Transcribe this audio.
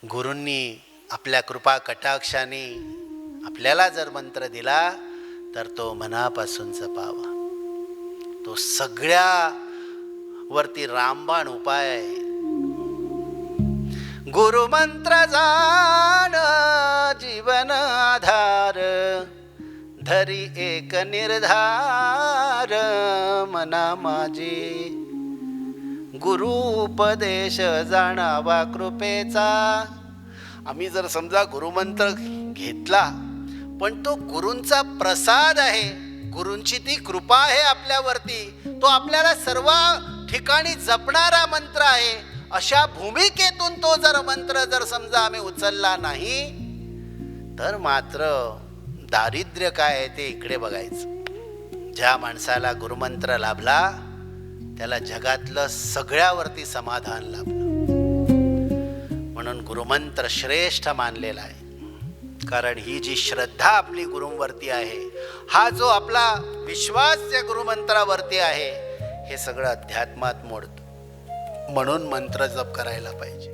गुरूंनी आपल्या कृपा कटाक्षाने आपल्याला जर मंत्र दिला तर तो मनापासून जपावा. तो सगळ्या वरती रामबाण उपाय आहे. गुरुमंत्र जाण जीवन आधार, धरी एक निर्धार मना माझी. गुरु उपदेश जाणावा कृपेचा. आम्ही जर समजा गुरुमंत्र घेतला पण तो गुरूंचा प्रसाद आहे, गुरूंची ती कृपा आहे आपल्यावरती, तो आपल्याला सर्व ठिकाणी जपणारा मंत्र आहे, अशा भूमिकेतून तो जर मंत्र जर समजा आम्ही उचलला नाही तर मात्र दारिद्र्य काय आहे ते इकडे बघायचं. ज्या माणसाला गुरुमंत्र लाभला त्याला जगातलं सगळ्यावरती समाधान लाभलं. म्हणून गुरुमंत्र श्रेष्ठ मानलेला आहे. कारण ही जी श्रद्धा आपली गुरूंवरती आहे, हा जो आपला विश्वास या गुरुमंत्रावरती आहे, हे सगळं अध्यात्मात मोडतं. म्हणून मंत्र जप करायला पाहिजे.